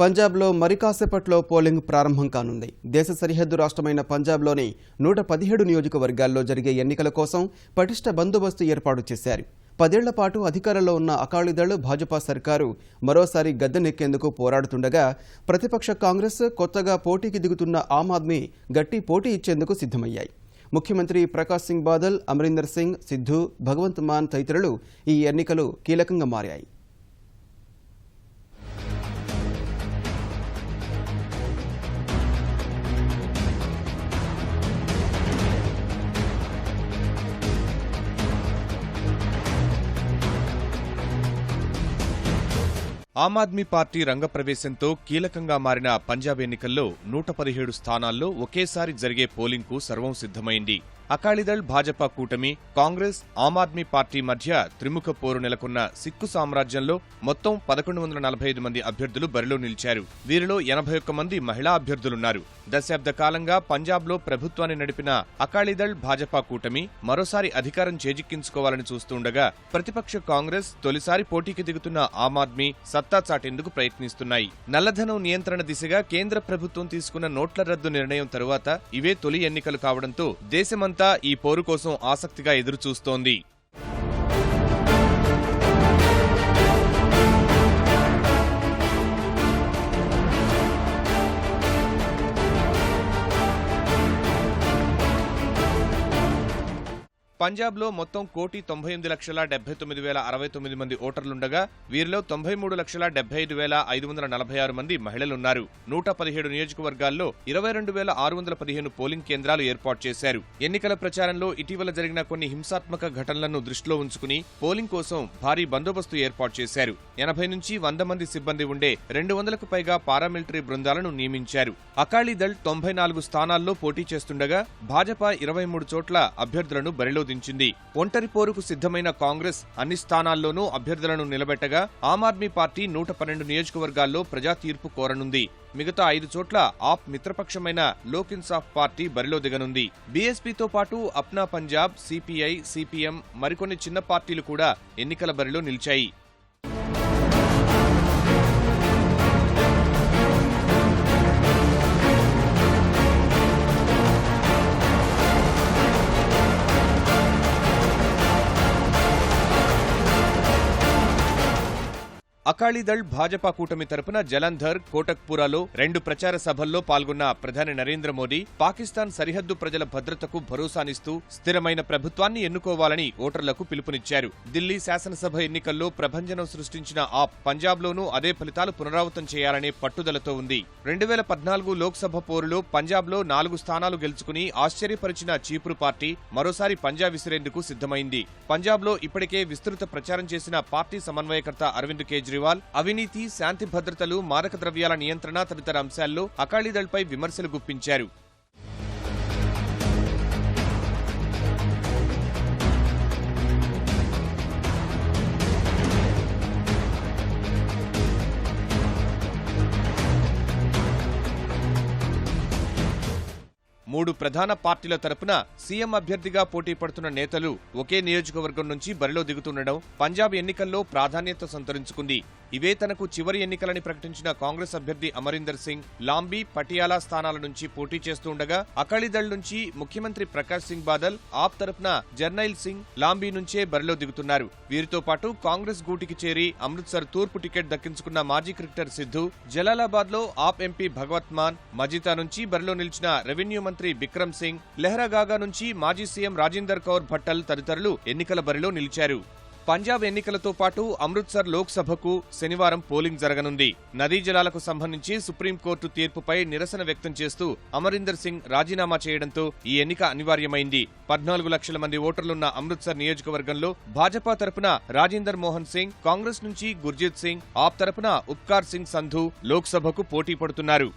పంజాబ్లో మరి కాసేపట్లో పోలింగ్ ప్రారంభం కానుంది. దేశ సరిహద్దు రాష్ట్రమైన పంజాబ్లోని 117 నియోజకవర్గాల్లో జరిగే ఎన్నికల కోసం పటిష్ట బందోబస్తు ఏర్పాటు చేశారు. 10 ఏళ్ల పాటు అధికారంలో ఉన్న అకాలీదళ్ భాజపా సర్కారు మరోసారి గద్దెనెక్కేందుకు పోరాడుతుండగా ప్రతిపక్ష కాంగ్రెస్, కొత్తగా పోటీకి దిగుతున్న ఆమ్ ఆద్మీ గట్టి పోటీ ఇచ్చేందుకు సిద్ధమయ్యాయి. ముఖ్యమంత్రి ప్రకాష్ సింగ్ బాదల్, అమరీందర్ సింగ్, సిద్ధు, భగవంత్ మాన్ తదితరులు ఈ ఎన్నికలు కీలకంగా మారాయి. ఆమ్ ఆద్మీ పార్టీ రంగప్రవేశంతో కీలకంగా మారిన పంజాబ్ ఎన్నికల్లో 117 స్థానాల్లో ఒకేసారి జరిగే పోలింగ్కు సర్వం సిద్ధమైంది. అకాలీదళ్ భాజపా కూటమి, కాంగ్రెస్, ఆమ్ ఆద్మీ పార్టీ మధ్య త్రిముఖ పోరు నెలకొన్న సిక్కు సామ్రాజ్యంలో మొత్తం 1145 మంది అభ్యర్థులు బరిలో నిలిచారు. వీరిలో 81 మంది మహిళా అభ్యర్థులున్నారు. దశాబ్ద కాలంగా పంజాబ్లో ప్రభుత్వాన్ని నడిపిన అకాలీదళ్ భాజపా కూటమి మరోసారి అధికారం చేజిక్కించుకోవాలని చూస్తుండగా ప్రతిపక్ష కాంగ్రెస్, తొలిసారి పోటీకి దిగుతున్న ఆమ్ ఆద్మీ సత్తా చాటేందుకు ప్రయత్నిస్తున్నాయి. నల్లధనం నియంత్రణ దిశగా కేంద్ర ప్రభుత్వం తీసుకున్న నోట్ల రద్దు నిర్ణయం తరువాత ఇవే తొలి ఎన్నికలు కావడంతో దేశమంతా ఈ పోరు కోసం ఆసక్తిగా ఎదురుచూస్తోంది. పంజాబ్లో మొత్తం 1,98,79,069 మంది ఓటర్లుండగా వీరిలో 93,75,546 మంది మహిళలున్నారు. 117 నియోజకవర్గాల్లో 22,615 పోలింగ్ కేంద్రాలు ఏర్పాటు చేశారు. ఎన్నికల ప్రచారంలో ఇటీవల జరిగిన కొన్ని హింసాత్మక ఘటనలను దృష్టిలో ఉంచుకుని పోలింగ్ కోసం భారీ బందోబస్తు ఏర్పాటు చేశారు. 80 నుంచి 100 మంది సిబ్బంది ఉండే 200కు పైగా పారామిలిటరీ బృందాలను నియమించారు. అకాలీదళ్ 94 స్థానాల్లో పోటీ చేస్తుండగా భాజపా 23 చోట్ల అభ్యర్థులను బరిలో దించింది. ఒంటరి పోరుకు సిద్ధమైన కాంగ్రెస్ అన్ని స్థానాల్లోనూ అభ్యర్థులను నిలబెట్టగా ఆమ్ ఆద్మీ పార్టీ 112 నియోజకవర్గాల్లో ప్రజా తీర్పు కోరనుంది. మిగతా 5 చోట్ల ఆప్ మిత్రపక్షమైన లోక్ ఇన్సాఫ్ పార్టీ బరిలో దిగనుంది. బీఎస్పీతో పాటు అప్నా పంజాబ్, సిపిఐ, సిపిఎం మరికొన్ని చిన్న పార్టీలు కూడా ఎన్నికల బరిలో నిలిచాయి. అకాలీదళ్ భాజపా కూటమి తరపున జలంధర్, కోటక్పురాలో 2 ప్రచార సభల్లో పాల్గొన్న ప్రధాని నరేంద్ర మోదీ పాకిస్తాన్ సరిహద్దు ప్రజల భద్రతకు భరోసానిస్తూ స్థిరమైన ప్రభుత్వాన్ని ఎన్నుకోవాలని ఓటర్లకు పిలుపునిచ్చారు. ఢిల్లీ శాసనసభ ఎన్నికల్లో ప్రభంజనం సృష్టించిన ఆప్ పంజాబ్లోనూ అదే ఫలితాలు పునరావృతం చేయాలనే పట్టుదలతో ఉంది. 2014 లోక్సభ పోరులో పంజాబ్లో 4 స్థానాలు గెలుచుకుని ఆశ్చర్యపరిచిన చీపురు పార్టీ మరోసారి పంజాబ్ విసిరేందుకు సిద్ధమైంది. పంజాబ్లో ఇప్పటికే విస్తృత ప్రచారం చేసిన పార్టీ సమన్వయకర్త అరవింద్ కేజ్రీవాల్ అవినీతి, శాంతి భద్రతలు, మాదక ద్రవ్యాల నియంత్రణ తదితర అంశాల్లో అకాలీదళ్పై విమర్శలు గుప్పించారు. మూడు ప్రధాన పార్టీల తరపున సీఎం అభ్యర్థిగా పోటీ పడుతున్న నేతలు ఒకే నియోజకవర్గం నుంచి బరిలో దిగుతుండడం పంజాబ్ ఎన్నికల్లో ప్రాధాన్యత సంతరించుకుంది. ఇవే తనకు చివరి ఎన్నికలని ప్రకటించిన కాంగ్రెస్ అభ్యర్థి అమరీందర్ సింగ్ లాంబీ, పటియాలా స్థానాల నుంచి పోటీ చేస్తుండగా అకాలీదళ్ నుంచి ముఖ్యమంత్రి ప్రకాష్ సింగ్ బాదల్, ఆప్ తరపున జర్నైల్ సింగ్ లాంబీ నుంచే బరిలో దిగుతున్నారు. వీరితో పాటు కాంగ్రెస్ గూటికి చేరి అమృత్సర్ తూర్పు టికెట్ దక్కించుకున్న మాజీ క్రికెటర్ సిద్ధు, జలాలాబాద్ లో ఆప్ ఎంపీ భగవత్ మాన్, మజితా నుంచి బరిలో నిలిచిన రెవెన్యూ మంత్రి బిక్రమ్ సింగ్, లెహ్రాగాగా నుంచి మాజీ సీఎం రాజేందర్ కౌర్ భట్టల్ తదితరులు ఎన్నికల బరిలో నిలిచారు. పంజాబ్ ఎన్నికలతో పాటు అమృత్సర్ లోక్సభకు శనివారం పోలింగ్ జరగనుంది. నదీ జలాలకు సంబంధించి సుప్రీంకోర్టు తీర్పుపై నిరసన వ్యక్తం చేస్తూ అమరీందర్ సింగ్ రాజీనామా చేయడంతో ఈ ఎన్నిక అనివార్యమైంది. 14 లక్షల మంది ఓటర్లున్న అమృత్సర్ నియోజకవర్గంలో భాజపా తరపున రాజేందర్ మోహన్ సింగ్, కాంగ్రెస్ నుంచి గుర్జీత్ సింగ్, ఆప్ తరపున ఉపకార్ సింగ్ సంధు లోక్సభకు పోటీ పడుతున్నారు.